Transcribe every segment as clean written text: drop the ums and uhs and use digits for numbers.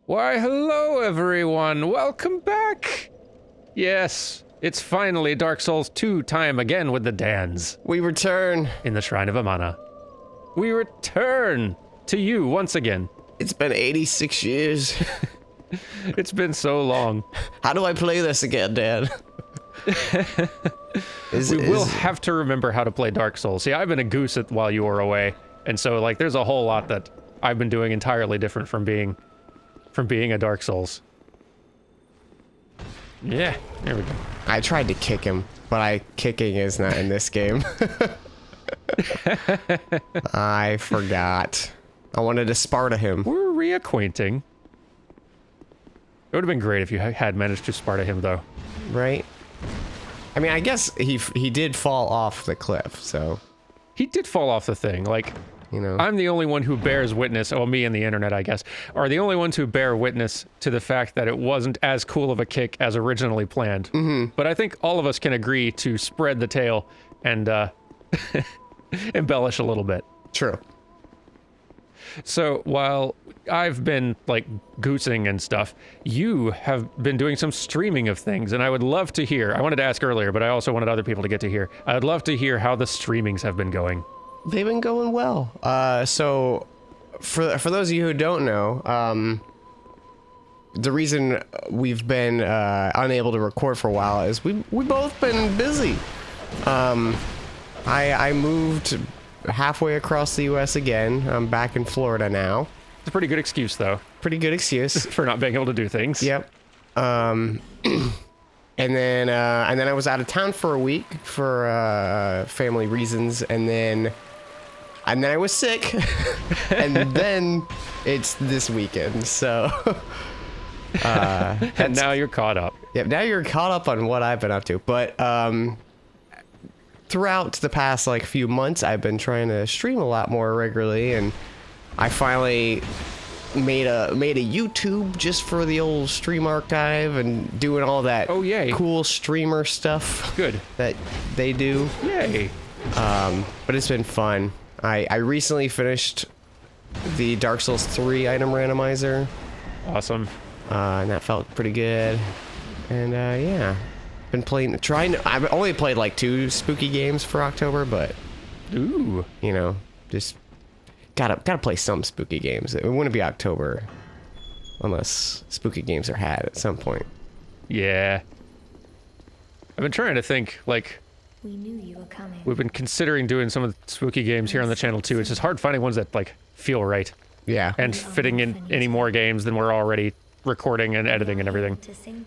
Why, hello everyone! Welcome back! Yes, it's finally Dark Souls 2 time again with the Dans. We return. In the Shrine of Amana. We return to you once again. It's been 86 years. It's been so long. How do I play this again, Dad? We will have to remember how to play Dark Souls. See, I've been a goose while you were away, and so like there's a whole lot that I've been doing entirely different from being a Dark Souls. Yeah, there we go. I tried to kick him, but kicking is not in this game. I forgot. I wanted to Sparta him. We're reacquainting. It would have been great if you had managed to Sparta him, though. Right? I mean, I guess he did fall off the cliff, so... He did fall off the thing, like... You know. I'm the only one who bears witness, well, me and the internet, I guess, are the only ones who bear witness to the fact that it wasn't as cool of a kick as originally planned. Mm-hmm. But I think all of us can agree to spread the tale and embellish a little bit. True. So while I've been, like, goosing and stuff, you have been doing some streaming of things, and I would love to hear, I wanted to ask earlier, but I also wanted other people to get to hear, I would love to hear how the streamings have been going. They've been going well. So for those of you who don't know, the reason we've been unable to record for a while is we both been busy. I moved halfway across the U.S. again. I'm back in Florida now. It's a pretty good excuse, though. Pretty good excuse for not being able to do things. Yep. And then I was out of town for a week for family reasons, and then I was sick, and then it's this weekend, so... and now you're caught up. Yep, now you're caught up on what I've been up to, but throughout the past, like, few months, I've been trying to stream a lot more regularly, and I finally made a YouTube just for the old stream archive and doing all that cool streamer stuff. Good. That they do. Yay. But it's been fun. I recently finished the Dark Souls 3 item randomizer. Awesome. And that felt pretty good. And yeah, been I've only played like 2 spooky games for October, but ooh, you know, just gotta play some spooky games. It wouldn't be October unless spooky games are had at some point. Yeah. I've been trying to think, like, we knew you were coming. We've been considering doing some of the spooky games here on the channel too. It's just hard finding ones that like feel right. Yeah. And fitting in any more games than we're already recording and editing and everything.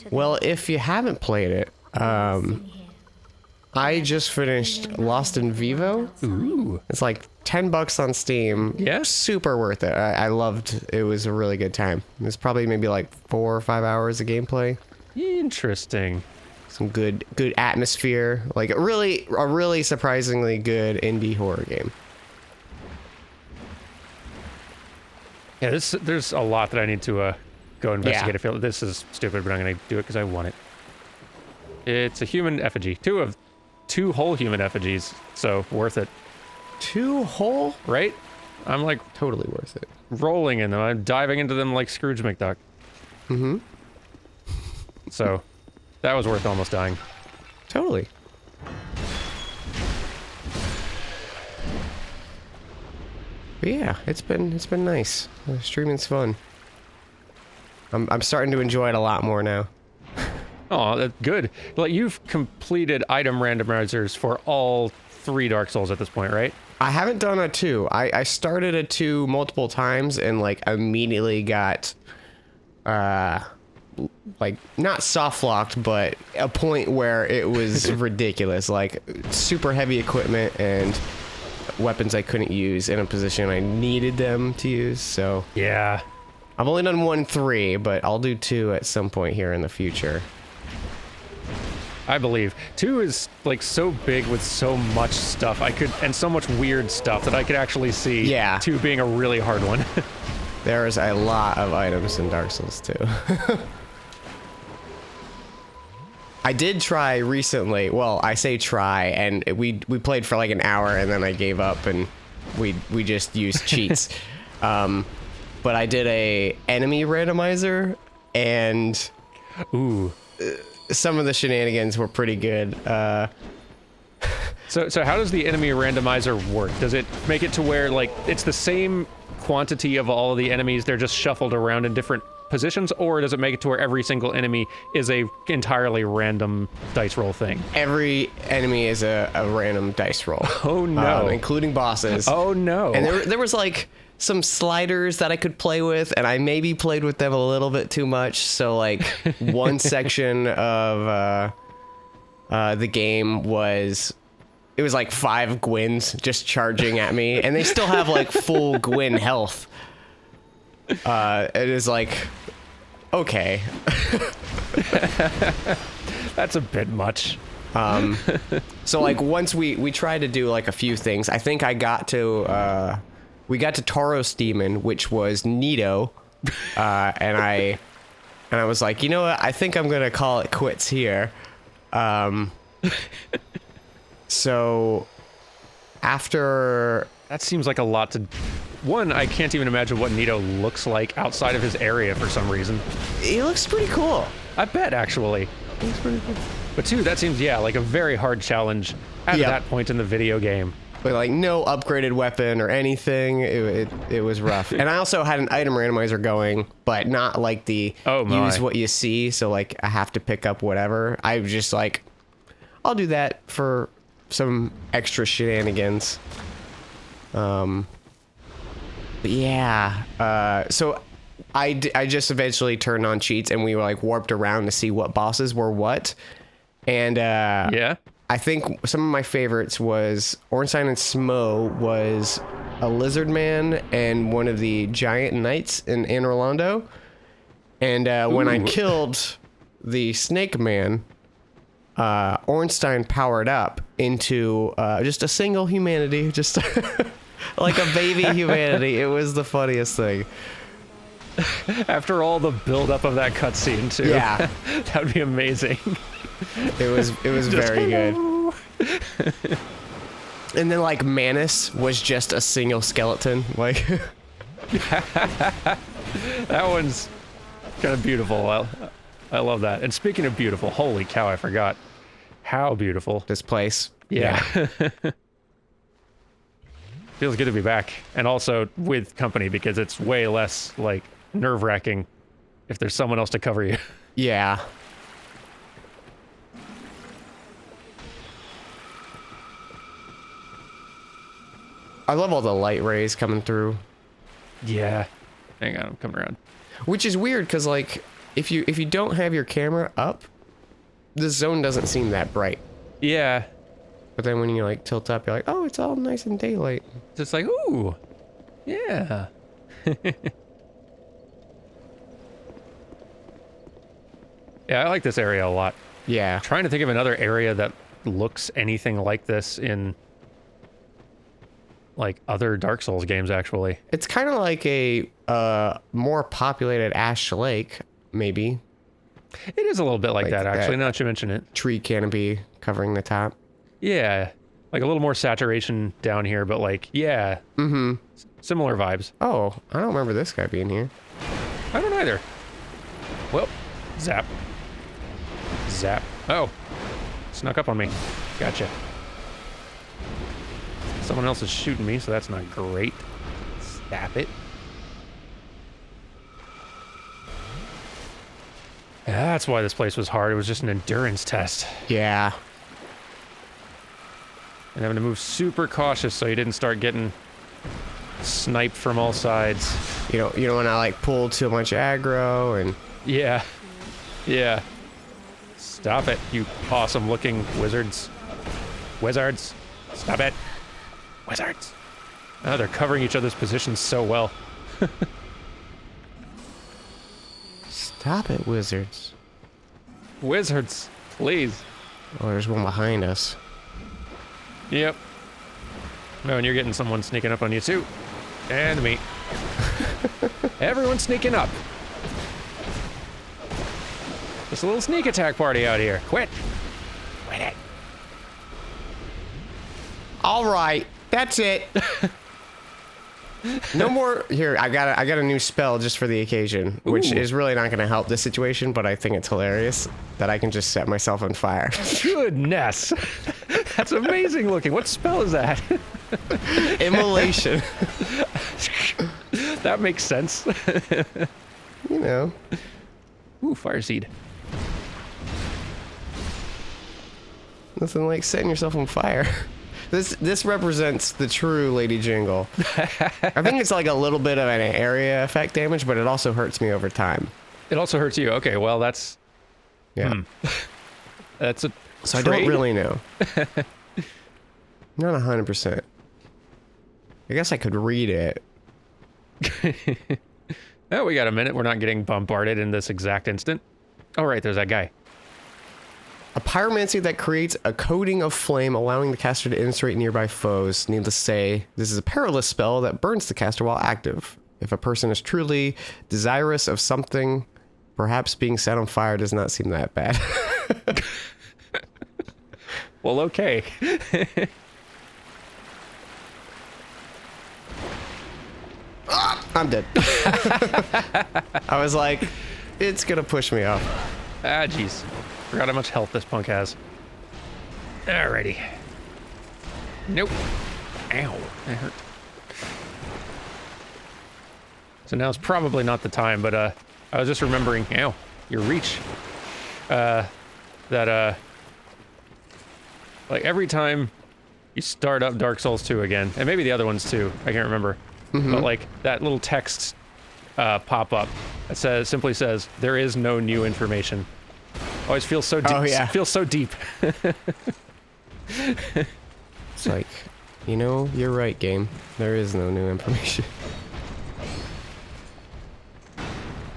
Well, if you haven't played it, I just finished Lost in Vivo. Ooh. It's like $10 on Steam. Yeah. Super worth it. I loved it. It was a really good time. It was probably maybe like 4 or 5 hours of gameplay. Interesting. Some good atmosphere, like a really surprisingly good indie horror game. Yeah, there's a lot that I need to go investigate. I feel this is stupid, but I'm gonna do it because I want it. It's a human effigy, two whole human effigies, so worth it. 2 whole, right? I'm like totally worth it. Rolling in them. I'm diving into them like Scrooge McDuck. Mm-hmm. So. That was worth almost dying. Totally. But yeah, it's been nice. Streaming's fun. I'm starting to enjoy it a lot more now. Oh, that's good. Like, you've completed item randomizers for all 3 Dark Souls at this point, right? I haven't done a 2. I started a 2 multiple times and like immediately got like not soft locked, but a point where it was ridiculous, like super heavy equipment and weapons I couldn't use in a position I needed them to use. So yeah, I've only done 1-3, but I'll do 2 at some point here in the future. I believe 2 is like so big with so much stuff and so much weird stuff that I could actually see 2 being a really hard one. There's a lot of items in Dark Souls 2. I did try recently. Well, I say try, and we played for like an hour, and then I gave up, and we just used cheats. but I did a enemy randomizer, and Ooh. some of the shenanigans were pretty good. So how does the enemy randomizer work? Does it make it to where, like, it's the same quantity of all of the enemies, they're just shuffled around in different positions, or does it make it to where every single enemy is a entirely random dice roll thing? Every enemy is a random dice roll. Oh no. Including bosses. Oh no. And there was like some sliders that I could play with, and I maybe played with them a little bit too much. So like one section of the game was, it was like 5 Gwens just charging at me, and they still have like full Gwen health. It is like, okay. That's a bit much. So like once we tried to do like a few things, I think I got to we got to Tauros Demon, which was Nito, and I was like, you know what, I think I'm gonna call it quits here. So after, That seems like a lot to... One, I can't even imagine what Nito looks like outside of his area for some reason. he looks pretty cool. I bet, actually. Looks pretty cool. But two, that seems, yeah, like a very hard challenge at Yeah. that point in the video game. But like no upgraded weapon or anything. It was rough. And I also had an item randomizer going, but not like the Oh, my. use what you see. So like I have to pick up whatever. I was just like, I'll do that for some extra shenanigans. But yeah. So I just eventually turned on cheats, and we were like warped around to see what bosses were what. And Yeah? I think some of my favorites was Ornstein and Smo was a lizard man and one of the giant knights in Anne Orlando. And when I Ooh. killed the snake man, Ornstein powered up into just a single humanity, just like a baby humanity. It was the funniest thing. After all the build-up of that cutscene, too. Yeah. That would be amazing. It was very good. And then like Manus was just a single skeleton. Like That one's kind of beautiful. I love that. And speaking of beautiful, holy cow, I forgot. How beautiful. this place. Yeah. Feels good to be back. And also with company, because it's way less, like, nerve-wracking if there's someone else to cover you. Yeah. I love all the light rays coming through, Yeah. Hang on, I'm coming around. which is weird because like if you don't have your camera up, the zone doesn't seem that bright. Yeah. But then when you like tilt up, you're like, oh, it's all nice and daylight. Just like, ooh. Yeah. Yeah, I like this area a lot. Yeah. Trying to think of another area that looks anything like this in, like, other Dark Souls games, actually. It's kind of like a more populated Ash Lake, maybe. It is a little bit like that, actually, now that you mention it. Tree canopy covering the top. Yeah. Like, a little more saturation down here, but, like, yeah. Mm-hmm. Similar vibes. Oh, I don't remember this guy being here. I don't either. Well, zap. Zap. Oh. Snuck up on me. Gotcha. Someone else is shooting me, so that's not great. Stop it. That's why this place was hard. It was just an endurance test. Yeah. And having to move super cautious so you didn't start getting sniped from all sides. You don't want to like pull too much aggro and Yeah. Yeah. Stop it, you awesome looking wizards. Wizards. Stop it. Wizards. Oh, they're covering each other's positions so well. stop it, wizards. Wizards, please. Oh, there's one behind us. Yep. Oh, and you're getting someone sneaking up on you too. And me. Everyone's sneaking up. Just a little sneak attack party out here. Quit. Quit it. All right, that's it. No more. Here, I got a new spell just for the occasion, which Ooh. is really not going to help this situation, but I think it's hilarious that I can just set myself on fire. Goodness. That's amazing looking. What spell is that? Immolation. That makes sense. You know. Ooh, fire seed. Nothing like setting yourself on fire. This represents the true Lady Jingle. I think it's like a little bit of an area effect damage, but it also hurts me over time. It also hurts you. Okay, well that's Yeah. that's a So trade? I don't really know. Not 100%. I guess I could read it. Oh, we got a minute. We're not getting bombarded in this exact instant. Oh, right, there's that guy. A pyromancy that creates a coating of flame, allowing the caster to incinerate nearby foes. Needless to say, this is a perilous spell that burns the caster while active. If a person is truly desirous of something, perhaps being set on fire does not seem that bad. Well, okay. I'm dead. I was like, it's gonna push me off. Ah, jeez. Forgot how much health this punk has. Alrighty. Nope. Ow. That hurt. So now it's probably not the time, but I was just remembering, ow, your reach. Like every time you start up Dark Souls 2 again, and maybe the other ones too, I can't remember. But like that little text pop up that simply says, there is no new information. Always feels so deep. Oh, yeah. Feels so deep. It's like, you know, you're right, game. There is no new information.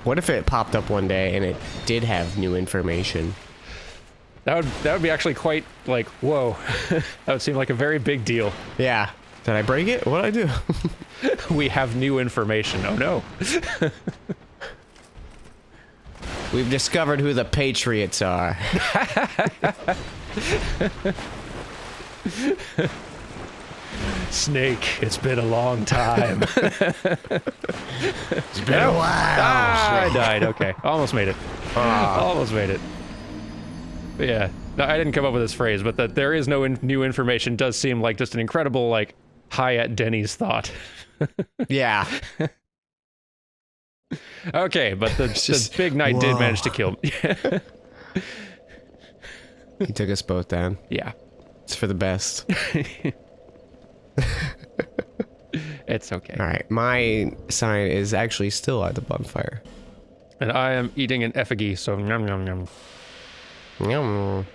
What if it popped up one day and it did have new information? That would be actually quite like, whoa. That would seem like a very big deal. Yeah. Did I break it? What'd I do? We have new information. Oh no. We've discovered who the Patriots are. Snake, it's been a long time. It's been a while. Ah, I died. Okay. Almost made it. Almost made it. But yeah. No, I didn't come up with this phrase, but that there is no new information does seem like just an incredible, like, high at Denny's thought. Yeah. Okay, but the big knight did manage to kill me. He took us both down. Yeah. It's for the best. It's okay. All right. My sign is actually still at the bonfire. And I am eating an effigy, so yum yum yum. Yum.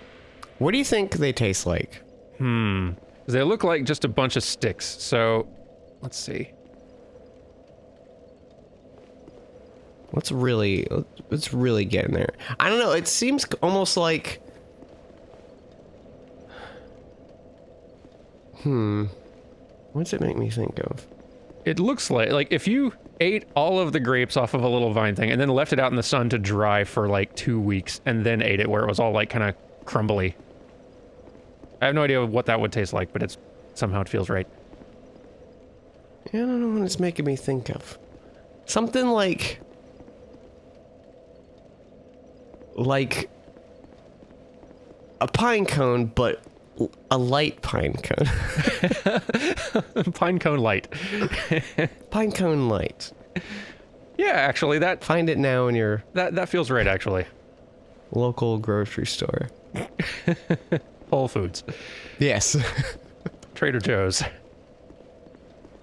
What do you think they taste like? They look like just a bunch of sticks, so let's see. Let's really get in there. I don't know. It seems almost like. What does it make me think of? It looks like if you ate all of the grapes off of a little vine thing and then left it out in the sun to dry for like 2 weeks and then ate it where it was all like kind of crumbly. I have no idea what that would taste like, but somehow it feels right. Yeah, I don't know what it's making me think of. Something like a pine cone, but a light pine cone. Pine cone light. Pine cone light. Yeah, actually, Find it now in your that feels right, actually. local grocery store. Whole Foods. Yes. Trader Joe's.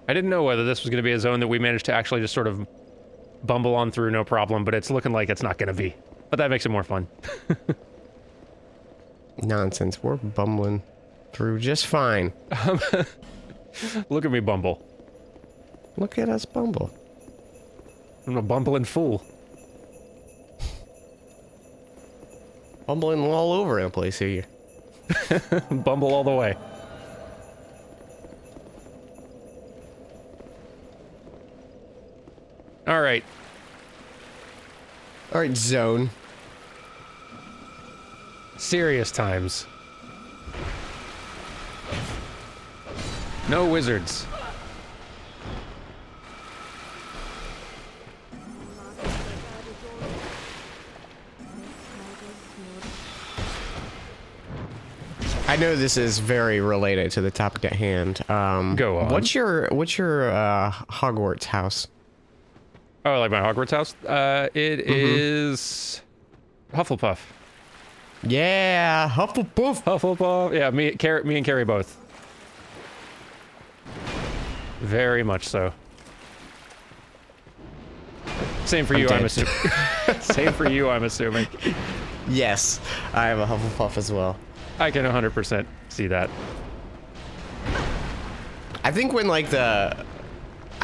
I didn't know whether this was going to be a zone that we managed to actually just sort of bumble on through no problem, but it's looking like it's not going to be. But that makes it more fun. Nonsense. We're bumbling through just fine. Look at me bumble. Look at us bumble. I'm a bumbling fool. Bumbling all over the place here. Bumble all the way. All right. All right, zone. Serious times. No wizards. I know this is very related to the topic at hand. Go on. What's your Hogwarts house? Oh, like my Hogwarts house? It is Hufflepuff. Yeah, Hufflepuff. Hufflepuff. Yeah, me and Carrie both. Very much so. Same for you, I'm assuming. Same for you, I'm assuming. Yes, I have a Hufflepuff as well. I can 100% see that. I think when like I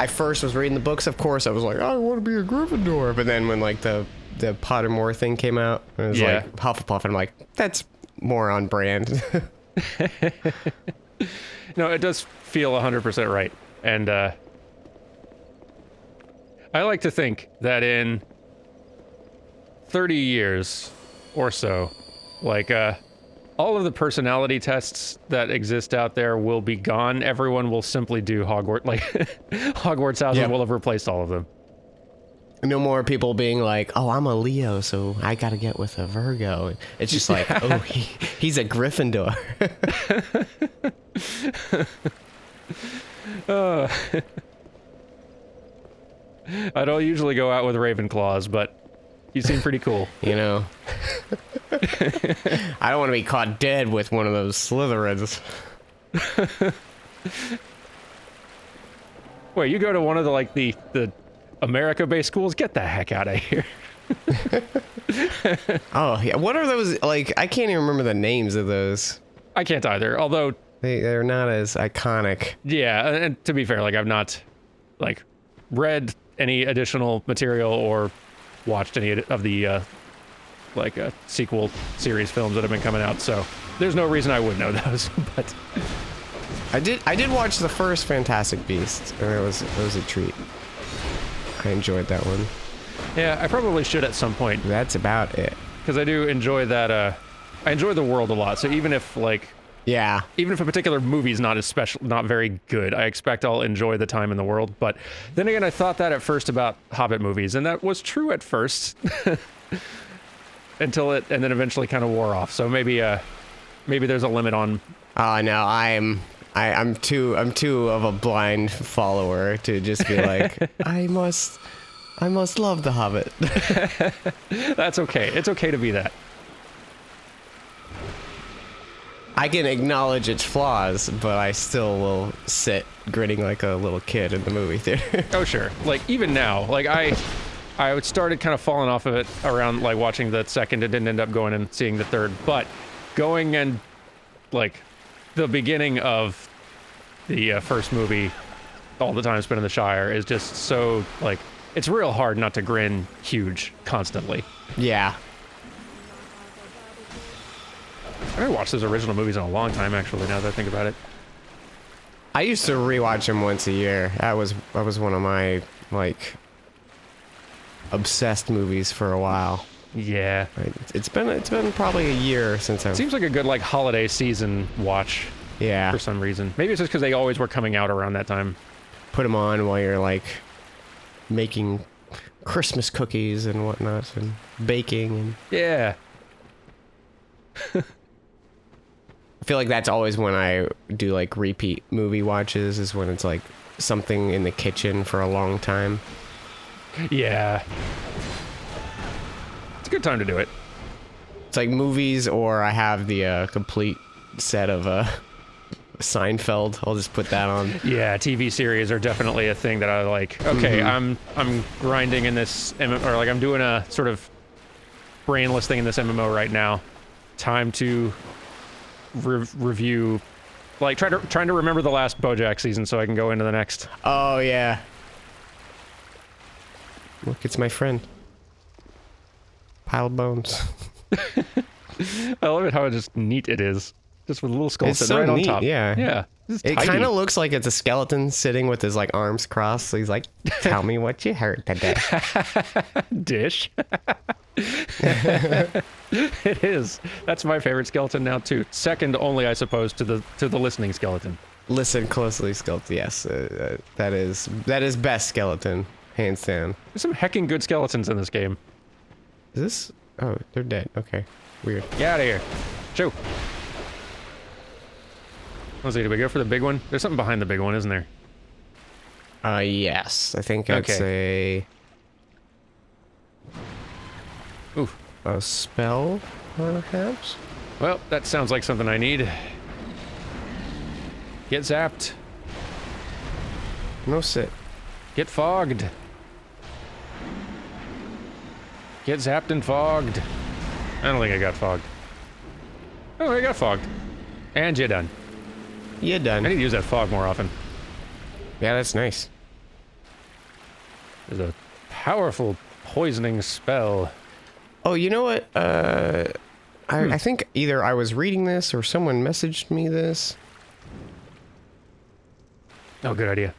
first was reading the books, of course, I was like, I want to be a Gryffindor. But then when like the Pottermore thing came out, it was like Hufflepuff, and I'm like, that's more on brand. No, it does feel 100% right. And I like to think that in 30 years or so, like, all of the personality tests that exist out there will be gone. Everyone will simply do Hogwarts, like, Hogwarts houses will have replaced all of them. No more people being like, oh, I'm a Leo, so I gotta get with a Virgo. It's just like, oh, he's a Gryffindor. I don't usually go out with Ravenclaws, but you seem pretty cool. You know? I don't want to be caught dead with one of those Slytherins. Wait, you go to one of the America-based schools? Get the heck out of here. Oh, yeah. What are those, like, I can't even remember the names of those. I can't either, although... They're not as iconic. Yeah, and to be fair, like, I've not, like, read any additional material or watched any of the, sequel series films that have been coming out, so there's no reason I would know those, but... I did watch the first Fantastic Beasts, and it was a treat. I enjoyed that one. Yeah, I probably should at some point. That's about it. Because I do enjoy that, I enjoy the world a lot, so even if, like... Yeah. Even if a particular movie's not very good, I expect I'll enjoy the time in the world. But then again, I thought that at first about Hobbit movies, and that was true at first. And then eventually kind of wore off. So maybe there's a limit on... Oh, no, I'm too of a blind follower to just be like, I must love The Hobbit. That's okay. It's okay to be that. I can acknowledge its flaws, but I still will sit grinning like a little kid in the movie theater. Oh, sure. Like, even now, like, I started kind of falling off of it around, like, watching the second. It didn't end up going and seeing the third. But going and, like, the beginning of the first movie, All the Time Spent in the Shire, is just so, like, it's real hard not to grin huge constantly. Yeah. I haven't watched those original movies in a long time, actually, now that I think about it. I used to rewatch them once a year. That was one of my, like, obsessed movies for a while. Yeah. It's been probably a year since I've... Seems like a good, like, holiday season watch. Yeah. For some reason. Maybe it's just because they always were coming out around that time. Put them on while you're, like, making Christmas cookies and whatnot, and baking. And... Yeah. I feel like that's always when I do, like, repeat movie watches, is when it's, like, something in the kitchen for a long time. Yeah. It's a good time to do it. It's like movies, or I have the complete set of Seinfeld. I'll just put that on. Yeah, TV series are definitely a thing that I like. Okay, I'm grinding in this, or like I'm doing a sort of brainless thing in this MMO right now. Time to review, like trying to remember the last BoJack season so I can go into the next. Oh yeah. Look, it's my friend. Pile of bones. I love it how just neat it is. Just with a little skull sitting right neat, on top. Yeah. Yeah. It kind of looks like it's a skeleton sitting with his, like, arms crossed. So he's like, tell me what you heard today. Dish. It is. That's my favorite skeleton now too. Second only, I suppose, to the listening skeleton. Listen closely, skeleton. Yes, that is best skeleton, hands down. There's some hecking good skeletons in this game. Is this? Oh, they're dead. Okay, weird. Get out of here. Shoo. Let's see, did we go for the big one? There's something behind the big one, isn't there? Yes. I think that's Oof. a spell, perhaps? Well, that sounds like something I need. Get zapped. No sit. Get fogged. Get zapped and fogged. I don't think I got fogged. Oh, I got fogged. And you're done. You're done. I need to use that fog more often. Yeah, that's nice. There's a powerful poisoning spell. Oh, you know what? I think either I was reading this or someone messaged me this. Oh, good idea.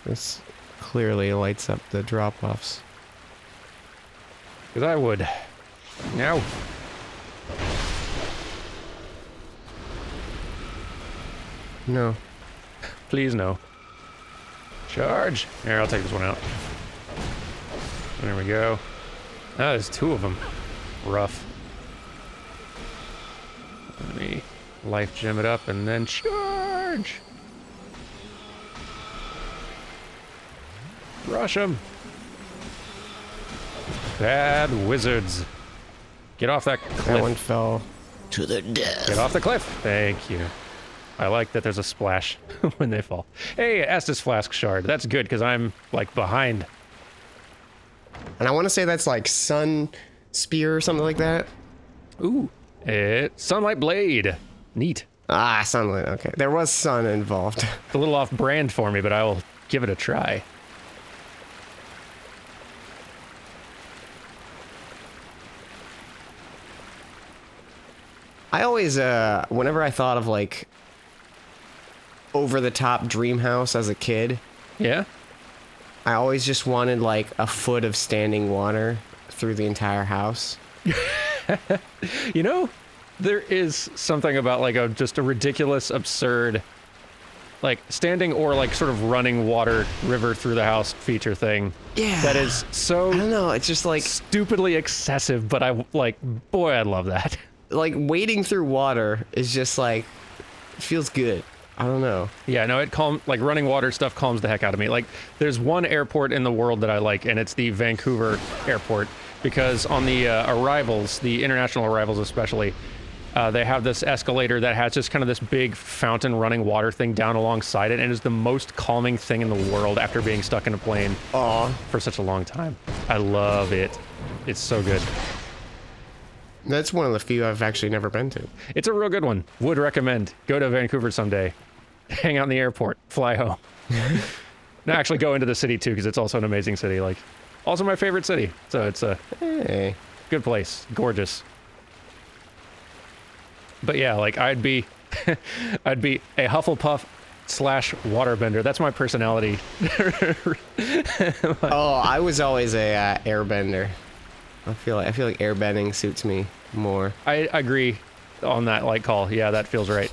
This clearly lights up the drop-offs. Because I would. Now. No. Please no. Charge. Here, I'll take this one out. There we go. Ah, there's two of them. Rough. Let me life gem it up and then charge. Rush them. Bad wizards. Get off that cliff. That one fell to the death. Get off the cliff. Thank you. I like that there's a splash when they fall. Hey, Estus Flask Shard. That's good because I'm like behind. And I want to say that's like Sun Spear or something like that. Ooh, it's Sunlight Blade. Neat. Ah, Sunlight. Okay. There was sun involved. It's a little off brand for me, but I will give it a try. I always, whenever I thought of like over-the-top dream house as a kid, Yeah? I always just wanted like a foot of standing water through the entire house. You know, there is something about like just a ridiculous, absurd, like standing or like sort of running water river through the house feature thing. Yeah. That is so I don't know. It's just like stupidly excessive, but I like, boy, I love that. wading through water is just like, it feels good. I don't know. Yeah, no, like running water stuff calms the heck out of me. Like, there's one airport in the world that I like, and it's the Vancouver airport, because on the arrivals, the international arrivals especially, they have this escalator that has just kind of this big fountain running water thing down alongside it, and it is the most calming thing in the world after being stuck in a plane for such a long time. I love it. It's so good. That's one of the few I've actually never been to. It's a real good one. Would recommend. Go to Vancouver someday. Hang out in the airport. Fly home. No, actually go into the city too, because it's also an amazing city. Like, also my favorite city. So it's a good place. Gorgeous. But yeah, like I'd be a Hufflepuff / waterbender. That's my personality. Oh, I was always a airbender. I feel like airbending suits me more. I agree on that light call. Yeah, that feels right.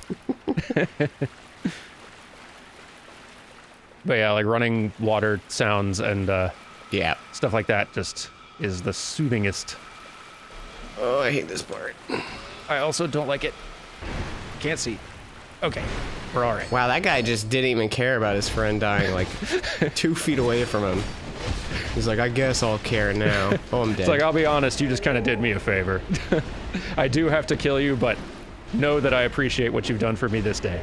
But yeah, like running water sounds and Yeah. stuff like that just is the soothingest. Oh, I hate this part. I also don't like it. Can't see. Okay, we're all right. Wow, that guy just didn't even care about his friend dying like 2 feet away from him. He's like, I guess I'll care now. Oh, I'm dead. It's like, I'll be honest, you just kind of did me a favor. I do have to kill you, but know that I appreciate what you've done for me this day.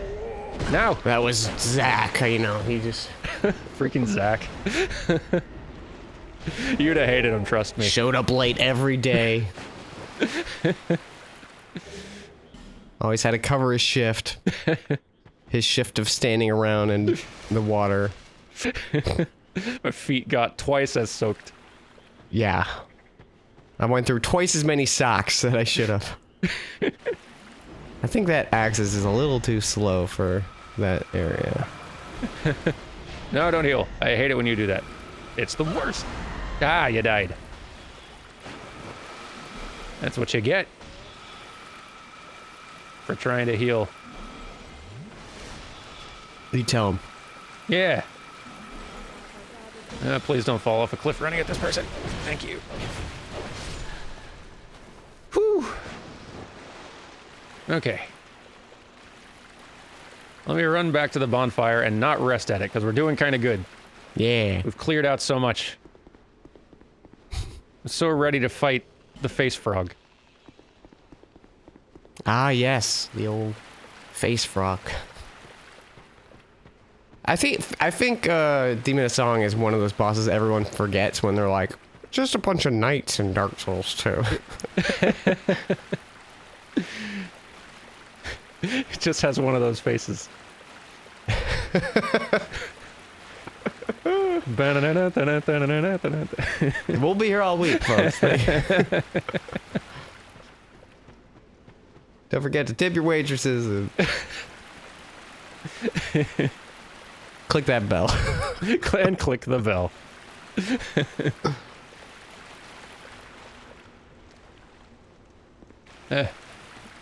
Now! That was Zach, you know, he just... Freaking Zach. You'd have hated him, trust me. showed up late every day. Always had to cover his shift. His shift of standing around in the water. My feet got twice as soaked. Yeah. I went through twice as many socks that I should have. I think that axis is a little too slow for that area. No, don't heal. I hate it when you do that. It's the worst. Ah, you died. That's what you get for trying to heal. You tell him. Yeah. Please don't fall off a cliff running at this person. Thank you. Whew. Okay. Let me run back to the bonfire and not rest at it, because we're doing kind of good. Yeah. We've cleared out so much. I'm so ready to fight the face frog. Ah, yes, the old face frog. I think Demon of Song is one of those bosses everyone forgets when they're like, just a bunch of knights in Dark Souls 2. It just has one of those faces. We'll be here all week, folks. Don't forget to tip your waitresses and click that bell. And click the bell.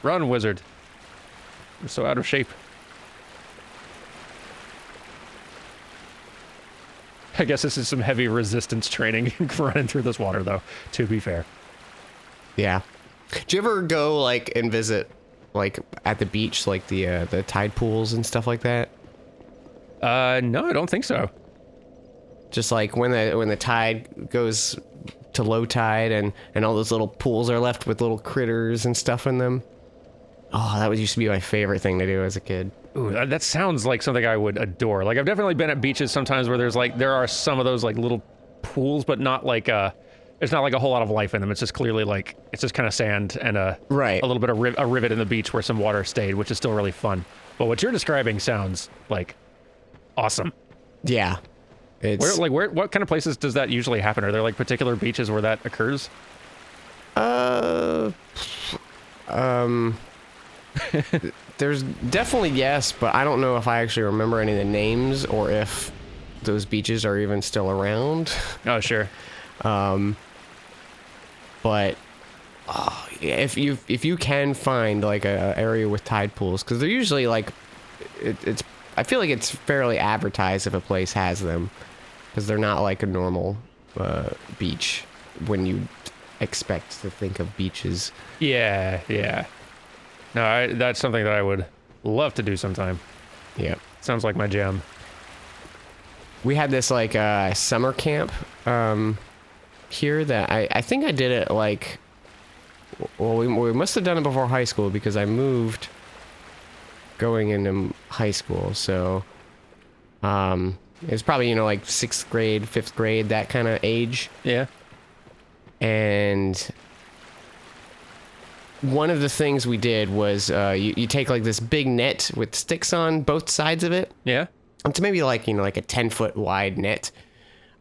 Run, wizard. I'm so out of shape. I guess this is some heavy resistance training running through this water, though, to be fair. Yeah. Do you ever go, like, and visit, like, at the beach, like, the tide pools and stuff like that? No, I don't think so. Just, like, when the tide goes to low tide and all those little pools are left with little critters and stuff in them. Oh, that used to be my favorite thing to do as a kid. Ooh, that sounds like something I would adore. Like, I've definitely been at beaches sometimes where there are some of those, like, little pools, but not like, it's not like a whole lot of life in them. It's just clearly, like, it's just kind of sand and a little bit of a rivet in the beach where some water stayed, which is still really fun. But what you're describing sounds, like, awesome. Yeah. It's... What kind of places does that usually happen? Are there, like, particular beaches where that occurs? There's definitely yes, but I don't know if I actually remember any of the names or if those beaches are even still around. Oh, sure. But if you can find like a area with tide pools, because they're usually like it's I feel like it's fairly advertised if a place has them, because they're not like a normal beach when you expect to think of beaches. Yeah. No, that's something that I would love to do sometime. Yeah. Sounds like my jam. We had this like summer camp here that I think I did it like, well, we must have done it before high school because I moved going into high school. So it was probably, like 6th grade, 5th grade, that kind of age. Yeah. And one of the things we did was you take like this big net with sticks on both sides of it. Yeah. It's maybe like, like a 10-foot wide net.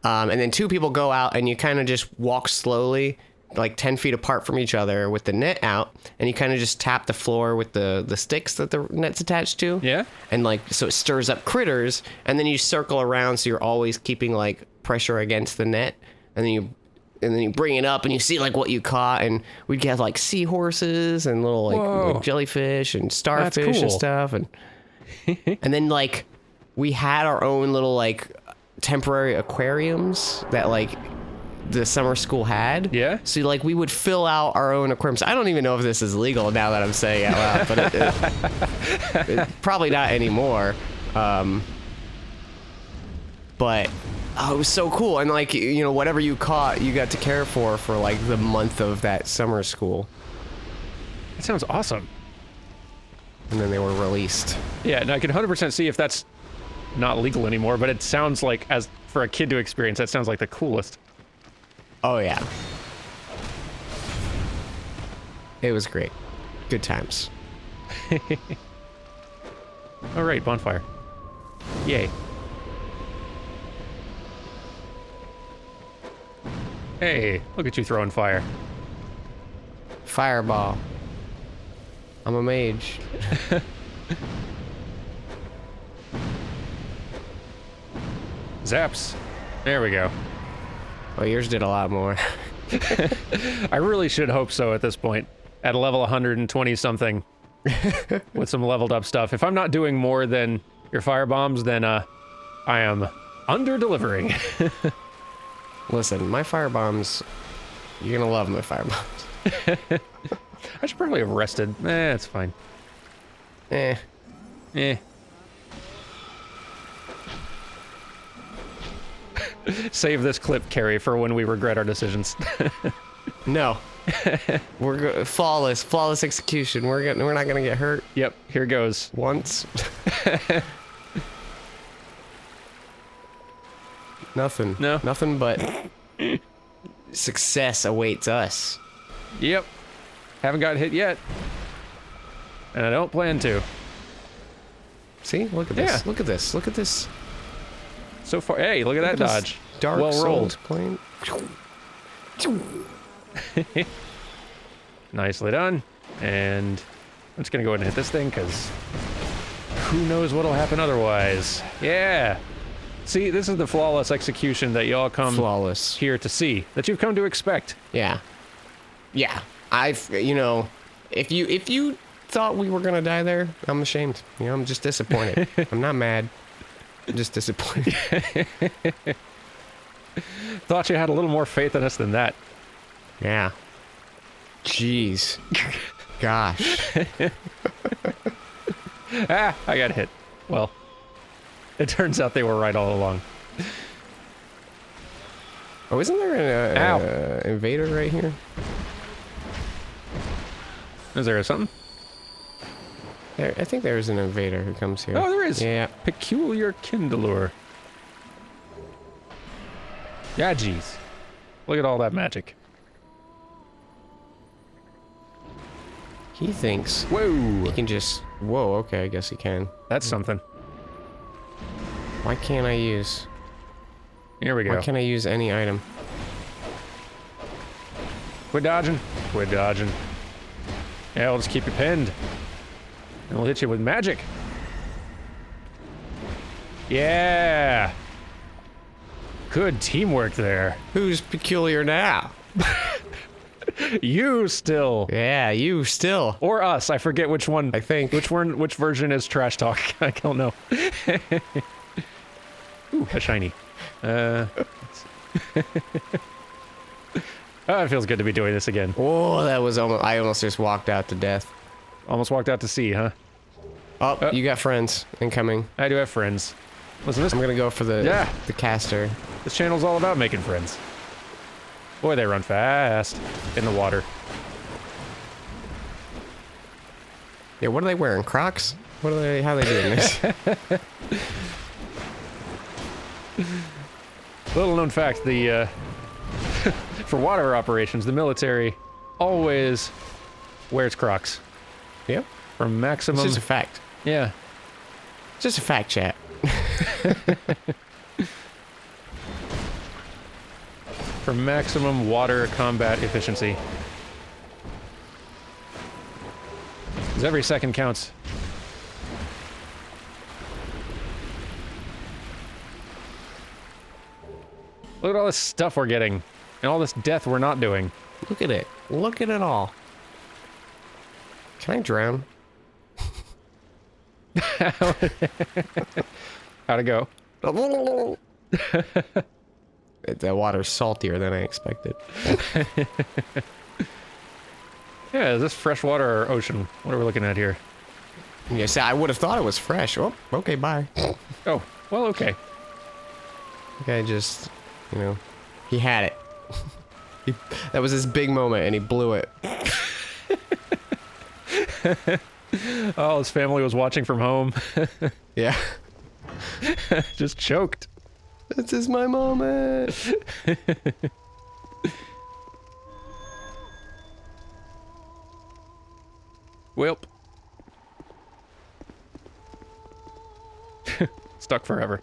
And then 2 people go out and you kind of just walk slowly, like 10 feet apart from each other with the net out. And you kind of just tap the floor with the sticks that the net's attached to. Yeah. And like, so it stirs up critters. And then you circle around so you're always keeping like pressure against the net. And then you bring it up and you see like what you caught, and we'd get like seahorses and little like jellyfish and starfish and stuff, and and then like we had our own little like temporary aquariums that like the summer school had. Yeah. So like we would fill out our own aquariums. I don't even know if this is legal now that I'm saying it out loud, but it probably not anymore. But it was so cool. And like, whatever you caught, you got to care for like the month of that summer school. That sounds awesome. And then they were released. Yeah, and I can 100% see if that's not legal anymore, but it sounds like, as for a kid to experience, that sounds like the coolest. Oh, yeah. It was great. Good times. All right, bonfire. Yay. Hey, look at you throwing fire. Fireball. I'm a mage. Zaps. There we go. Well, yours did a lot more. I really should hope so at this point. At a level 120 something. With some leveled up stuff. If I'm not doing more than your fire bombs, then I am under-delivering. Listen, my firebombs, you're gonna love my firebombs. I should probably have rested. It's fine. Eh. Save this clip, Carrie, for when we regret our decisions. No. Flawless execution. We're not gonna get hurt. Yep, here goes. Once. Nothing. No. Nothing but success awaits us. Yep. Haven't got hit yet. And I don't plan to. See? Look at this. Look at this. Look at this. So far, hey, look at that dodge. Dark well rolled. Plane. Nicely done. And I'm just gonna go ahead and hit this thing, because who knows what'll happen otherwise. Yeah. See, this is the flawless execution that y'all come here to see, that you've come to expect. Yeah. Yeah. If you thought we were gonna die there, I'm ashamed. I'm just disappointed. I'm not mad. I'm just disappointed. Thought you had a little more faith in us than that. Yeah. Jeez. Gosh. I got hit. Well, it turns out they were right all along. Oh, isn't there an invader right here? Is there something? I think there's an invader who comes here. Oh, there is. Yeah. Peculiar Kindler. Yeah, jeez. Look at all that magic. He thinks Whoa. he can just... Whoa, okay, I guess he can. That's something. Why can't I use... Here we go. Why can't I use any item? Quit dodging. Quit dodging. Yeah, we'll just keep you pinned. And we'll hit you with magic. Yeah. Good teamwork there. Who's peculiar now? You still. Yeah, you still. Or us. I forget which one. I think. Which version is trash talk? I don't know. Ooh, a shiny. Oh, it feels good to be doing this again. Oh, that was almost... I almost just walked out to death. Almost walked out to sea, huh? Oh, you got friends incoming. I do have friends. Listen, I'm gonna go for the caster. This channel's all about making friends. Boy, they run fast in the water. Yeah, what are they wearing? Crocs? How are they doing this? Little known fact, the for water operations, the military always wears Crocs. Yep. For maximum... It's just a fact. Yeah. Just a fact, chat. For maximum water combat efficiency. Because every second counts. Look at all this stuff we're getting. And all this death we're not doing. Look at it. Look at it all. Can I drown? How'd it go? The water's saltier than I expected. Yeah, is this freshwater or ocean? What are we looking at here? Yes, I would have thought it was fresh. Oh, okay, bye. Oh, well, okay. The guy just, he had it. That was his big moment, and he blew it. Oh, his family was watching from home. Yeah. Just choked. This is my moment. Welp. Stuck forever.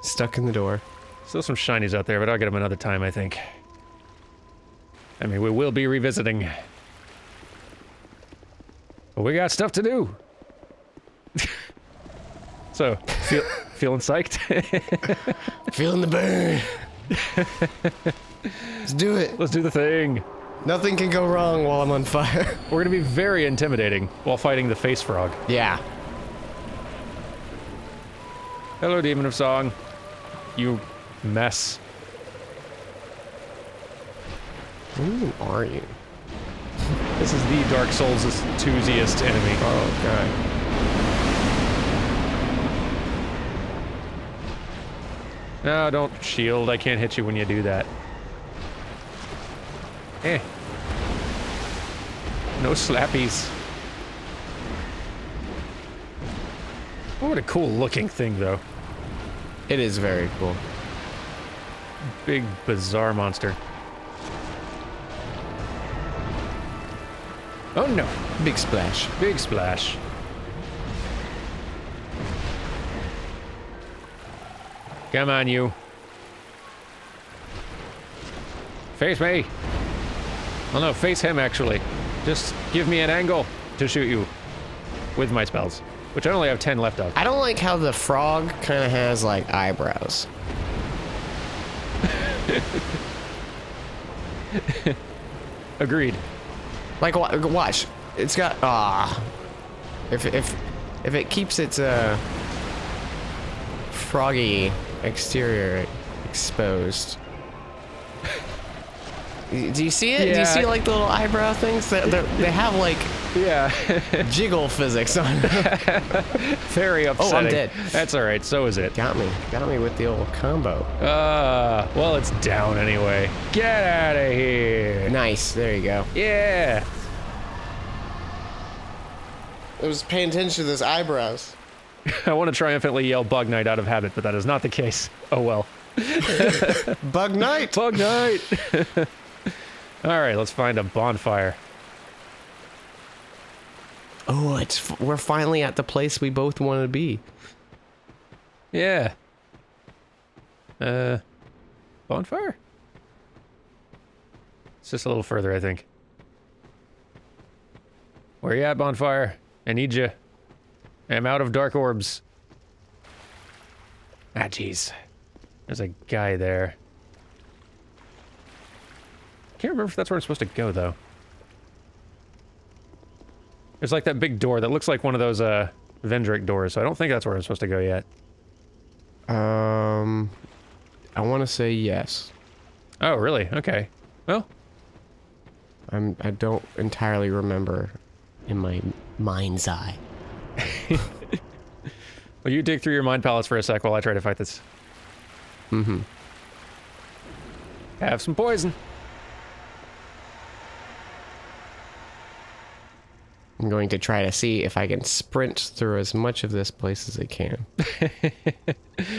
Stuck in the door. Still some shinies out there, but I'll get them another time, I think. I mean, we will be revisiting. But we got stuff to do. So, feeling psyched? Feeling the burn. Let's do it. Let's do the thing. Nothing can go wrong while I'm on fire. We're gonna be very intimidating while fighting the face frog. Yeah. Hello, Demon of Song. You mess. Who are you? This is the Dark Souls' twosiest enemy. Oh, God. No, don't shield. I can't hit you when you do that. Eh. No slappies. Oh, what a cool looking thing, though. It is very cool. Big, bizarre monster. Oh no. Big splash. Big splash. Come on, you. Face me. Oh no, face him, actually. Just give me an angle to shoot you with my spells, which I only have 10 left of. I don't like how the frog kind of has, like, eyebrows. Agreed. Like, watch. It's got, If it keeps its, froggy exterior exposed. Do you see it? Yeah. Do you see, like, the little eyebrow things? They have, like, Yeah. jiggle physics on them. Very upsetting. Oh, I'm dead. That's alright, so is it. Got me with the old combo. Well, it's down anyway. Get out of here. Nice, there you go. Yeah. I was paying attention to those eyebrows. I want to triumphantly yell Bug Night out of habit, but that is not the case. Oh well. Bug night! Bug Night! Alright, let's find a bonfire. Oh, we're finally at the place we both want to be. Yeah. Bonfire? It's just a little further, I think. Where you at, bonfire? I need you. I'm out of dark orbs. Ah, jeez. There's a guy there. Can't remember if that's where I'm supposed to go, though. There's like that big door that looks like one of those, Vendrick doors, so I don't think that's where I'm supposed to go yet. I want to say yes. Oh, really? Okay. Well. I don't entirely remember in my mind's eye. Well, you dig through your mind palace for a sec while I try to fight this. Mm-hmm. Have some poison. I'm going to try to see if I can sprint through as much of this place as I can.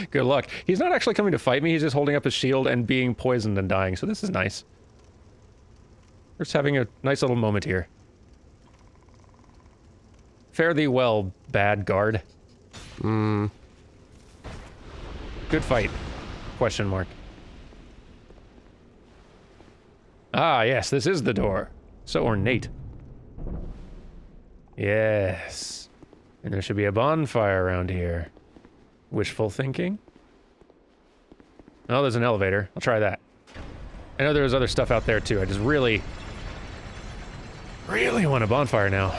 Good luck. He's not actually coming to fight me, he's just holding up his shield and being poisoned and dying, so this is nice. We're just having a nice little moment here. Fare thee well, bad guard. Hmm. Good fight. Question mark. Ah, yes, this is the door. So ornate. Yes. And there should be a bonfire around here. Wishful thinking? Oh, there's an elevator. I'll try that. I know there's other stuff out there too. I just really want a bonfire now.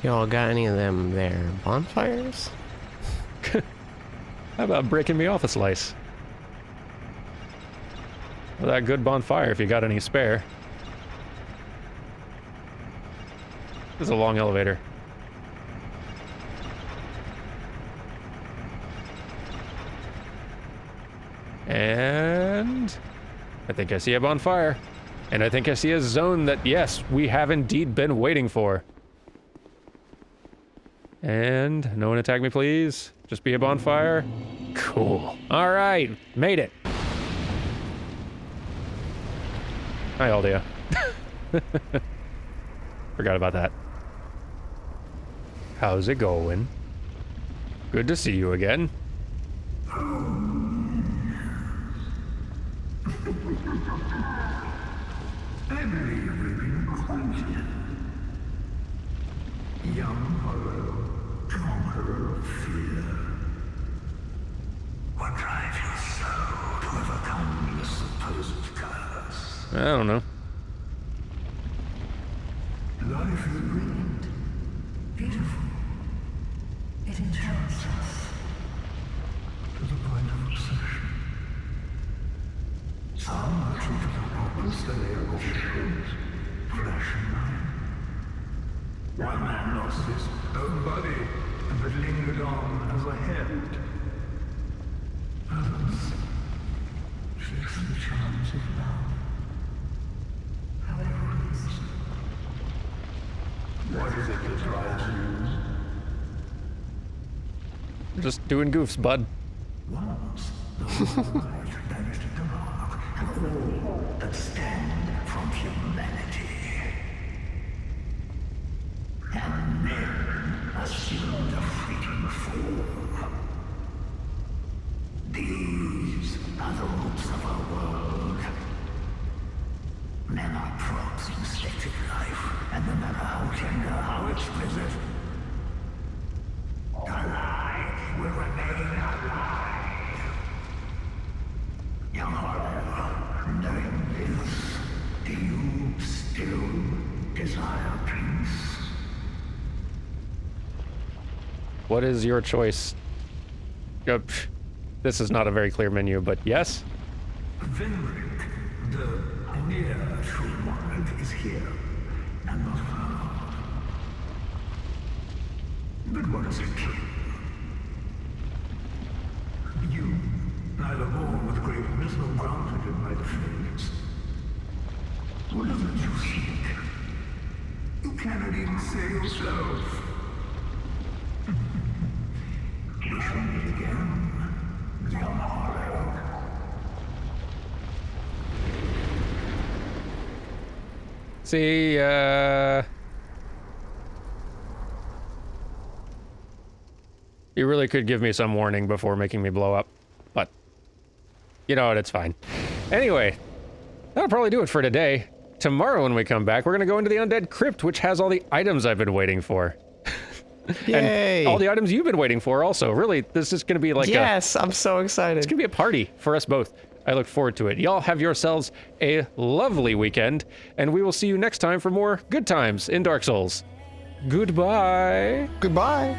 Y'all got any of them there bonfires? How about breaking me off a slice? Well, that good bonfire if you got any spare. This is a long elevator. And I think I see a bonfire. And I think I see a zone that, yes, we have indeed been waiting for. And no one attack me, please. Just be a bonfire. Cool. All right, made it. Hi, Aldia. Forgot about that. How's it going? Good to see you again. Young hollow, strong hollow of fear. What drives your soul to overcome the supposed curse? I don't know. Life is brilliant, beautiful. It enchants us to the point of obsession. Some are true to their purpose, they are fulfilled, flesh and mind. One man lost his own body, but lingered on as a head. Others chased the charms of love. However it is. What is it that drives you? Just doing goofs, bud. Once, those lives banished the dark, and all that stand from humanity. And men assumed a fleeting form. These are the roots of our world. Men are props in static life, and no matter how tender, how explicit, the lie will remain alive. Young Harlow, knowing this, do you still desire peace? What is your choice? This is not a very clear menu, but yes? Venric, the near true monarch, is here, and not far. But what is a king? You, neither born with greatness nor grounded in my defense. What is it you seek? You cannot even say yourself. We shall meet again, young Harlow. See, you really could give me some warning before making me blow up, but you know what, it's fine. Anyway, that'll probably do it for today. Tomorrow when we come back, we're gonna go into the Undead Crypt, which has all the items I've been waiting for. Yay! And all the items you've been waiting for also. Really, this is gonna be like Yes, I'm so excited. it's gonna be a party for us both. I look forward to it. Y'all have yourselves a lovely weekend, and we will see you next time for more good times in Dark Souls. Goodbye. Goodbye.